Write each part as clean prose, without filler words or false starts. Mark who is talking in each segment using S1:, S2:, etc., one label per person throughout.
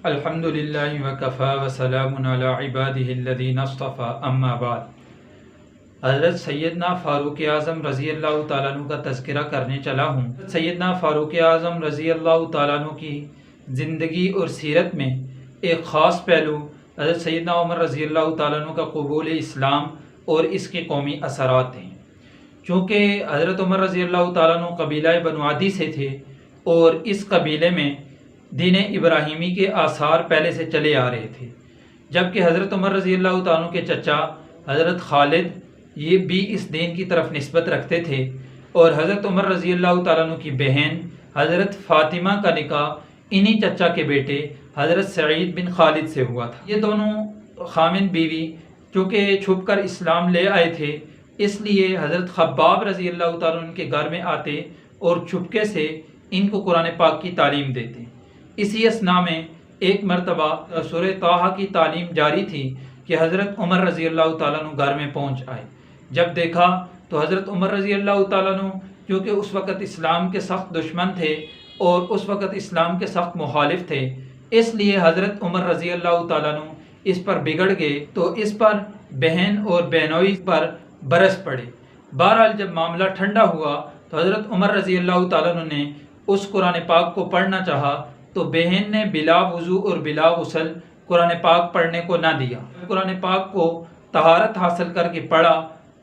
S1: الحمدللہ وکفی وسلام علی عبادہ الذین اصطفی اما بعد۔ حضرت سیدنا فاروق اعظم رضی اللہ تعالیٰ عنہ کا تذکرہ کرنے چلا ہوں۔ سیدنا فاروق اعظم رضی اللہ تعالیٰ عنہ کی زندگی اور سیرت میں ایک خاص پہلو حضرت سیدنا عمر رضی اللہ تعالیٰ عنہ کا قبول اسلام اور اس کے قومی اثرات ہیں۔ چونکہ حضرت عمر رضی اللہ تعالیٰ عنہ قبیلہ بنو عدی سے تھے اور اس قبیلے میں دین ابراہیمی کے آثار پہلے سے چلے آ رہے تھے، جبکہ حضرت عمر رضی اللہ تعالیٰ عنہ کے چچا حضرت خالد یہ بھی اس دین کی طرف نسبت رکھتے تھے، اور حضرت عمر رضی اللہ تعالیٰ عنہ کی بہن حضرت فاطمہ کا نکاح انہی چچا کے بیٹے حضرت سعید بن خالد سے ہوا تھا۔ یہ دونوں خامند بیوی چونکہ چھپ کر اسلام لے آئے تھے، اس لیے حضرت خباب رضی اللہ تعالیٰ عنہ کے گھر میں آتے اور چھپکے سے ان کو قرآن پاک کی تعلیم دیتے۔ اسی اثناء میں ایک مرتبہ سورہ طٰہٰ کی تعلیم جاری تھی کہ حضرت عمر رضی اللہ تعالیٰ عنہ گھر میں پہنچ آئے۔ جب دیکھا تو حضرت عمر رضی اللہ تعالیٰ عنہ کیونکہ اس وقت اسلام کے سخت دشمن تھے اور اس وقت اسلام کے سخت مخالف تھے، اس لیے حضرت عمر رضی اللہ تعالیٰ عنہ اس پر بگڑ گئے تو اس پر بہن اور بہنوئی پر برس پڑے۔ بہرحال جب معاملہ ٹھنڈا ہوا تو حضرت عمر رضی اللہ تعالیٰ عنہ نے اس قرآن پاک کو پڑھنا چاہا تو بہن نے بلا وضو اور بلا غسل قرآن پاک پڑھنے کو نہ دیا۔ قرآن پاک کو طہارت حاصل کر کے پڑھا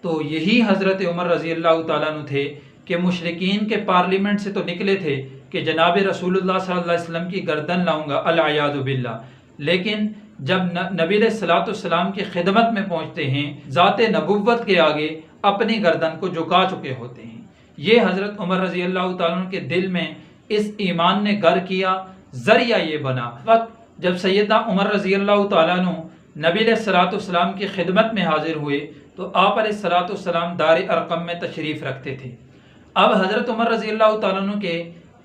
S1: تو یہی حضرت عمر رضی اللہ تعالیٰ عنہ تھے کہ مشرکین کے پارلیمنٹ سے تو نکلے تھے کہ جناب رسول اللہ صلی اللہ علیہ وسلم کی گردن لاؤں گا العیاذ باللہ، لیکن جب نبی علیہ الصلوۃ والسلام کی خدمت میں پہنچتے ہیں ذات نبوت کے آگے اپنی گردن کو جھکا چکے ہوتے ہیں۔ یہ حضرت عمر رضی اللہ تعالیٰ عنہ کے دل میں اس ایمان نے گر کیا، ذریعہ یہ بنا۔ وقت جب سیدنا عمر رضی اللہ تعالیٰ عنہ نبی علیہ الصلوۃ والسلام کی خدمت میں حاضر ہوئے تو آپ علیہ الصلوۃ والسلام دار ارقم میں تشریف رکھتے تھے۔ اب حضرت عمر رضی اللہ تعالیٰ عنہ کے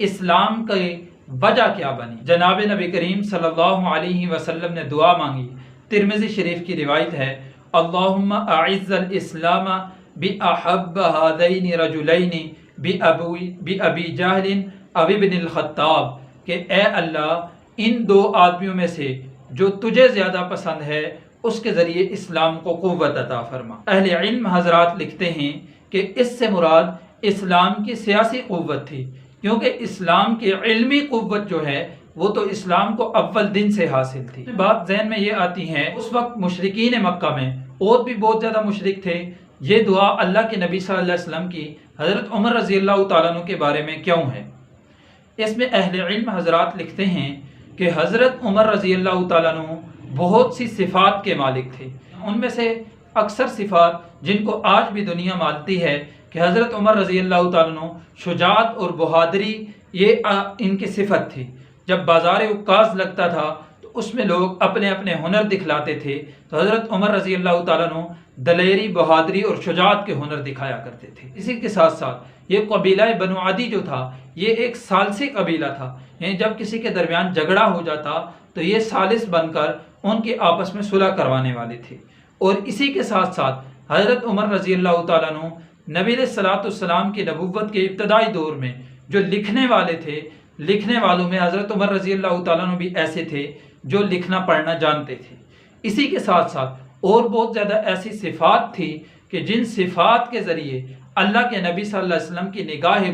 S1: اسلام کی وجہ کیا بنی؟ جناب نبی کریم صلی اللہ علیہ وسلم نے دعا مانگی۔ ترمذی شریف کی روایت ہے، اللہم اعز الاسلام باحب هذین رجلین بابی جہل او ابن الخطاب، کہ اے اللہ ان دو آدمیوں میں سے جو تجھے زیادہ پسند ہے اس کے ذریعے اسلام کو قوت عطا فرما۔ اہل علم حضرات لکھتے ہیں کہ اس سے مراد اسلام کی سیاسی قوت تھی، کیونکہ اسلام کی علمی قوت جو ہے وہ تو اسلام کو اول دن سے حاصل تھی۔ بات ذہن میں یہ آتی ہے اس وقت مشرکین مکہ میں اور بھی بہت زیادہ مشرک تھے، یہ دعا اللہ کے نبی صلی اللہ علیہ وسلم کی حضرت عمر رضی اللہ تعالیٰ عنہ کے بارے میں کیوں ہے؟ اس میں اہل علم حضرات لکھتے ہیں کہ حضرت عمر رضی اللہ تعالیٰ عنہ بہت سی صفات کے مالک تھے۔ ان میں سے اکثر صفات جن کو آج بھی دنیا مانتی ہے کہ حضرت عمر رضی اللہ تعالیٰ عنہ شجاعت اور بہادری یہ ان کی صفت تھی۔ جب بازار عکاظ لگتا تھا تو اس میں لوگ اپنے اپنے ہنر دکھلاتے تھے، تو حضرت عمر رضی اللہ تعالیٰ عنہ دلیری، بہادری اور شجاعت کے ہنر دکھایا کرتے تھے۔ اسی کے ساتھ ساتھ یہ قبیلہ بنو عدی جو تھا یہ ایک ثالثی قبیلہ تھا، یعنی جب کسی کے درمیان جھگڑا ہو جاتا تو یہ ثالث بن کر ان کے آپس میں صلح کروانے والے تھے۔ اور اسی کے ساتھ ساتھ حضرت عمر رضی اللہ تعالیٰ عنہ نبی علیہ الصلوۃ والسلام کی نبوت کے ابتدائی دور میں جو لکھنے والے تھے، لکھنے والوں میں حضرت عمر رضی اللہ تعالیٰ عنہ بھی ایسے تھے جو لکھنا پڑھنا جانتے تھے۔ اسی کے ساتھ ساتھ اور بہت زیادہ ایسی صفات تھی کہ جن صفات کے ذریعے اللہ کے نبی صلی اللہ علیہ وسلم کی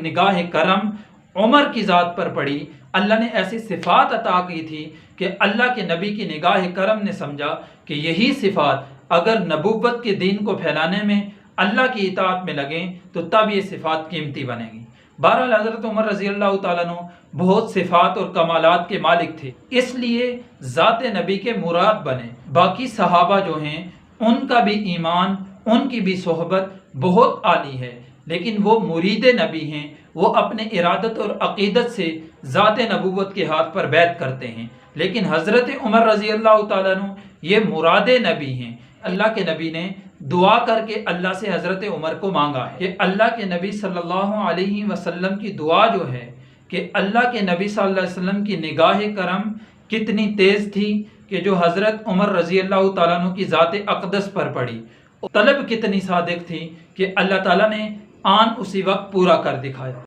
S1: نگاہ کرم عمر کی ذات پر پڑی۔ اللہ نے ایسی صفات عطا کی تھی کہ اللہ کے نبی کی نگاہ کرم نے سمجھا کہ یہی صفات اگر نبوت کے دین کو پھیلانے میں اللہ کی اطاعت میں لگیں تو تب یہ صفات قیمتی بنیں گی۔ بہرحال حضرت عمر رضی اللہ تعالیٰ عنہ بہت صفات اور کمالات کے مالک تھے، اس لیے ذات نبی کے مراد بنے۔ باقی صحابہ جو ہیں ان کا بھی ایمان، ان کی بھی صحبت بہت عالی ہے، لیکن وہ مرید نبی ہیں، وہ اپنے ارادت اور عقیدت سے ذات نبوت کے ہاتھ پر بیعت کرتے ہیں، لیکن حضرت عمر رضی اللہ تعالیٰ عنہ یہ مراد نبی ہیں۔ اللہ کے نبی نے دعا کر کے اللہ سے حضرت عمر کو مانگا ہے کہ اللہ کے نبی صلی اللہ علیہ وسلم کی دعا جو ہے کہ اللہ کے نبی صلی اللہ علیہ وسلم کی نگاہ کرم کتنی تیز تھی کہ جو حضرت عمر رضی اللہ تعالیٰ عنہ کی ذات اقدس پر پڑی، طلب کتنی صادق تھی کہ اللہ تعالیٰ نے آن اسی وقت پورا کر دکھایا۔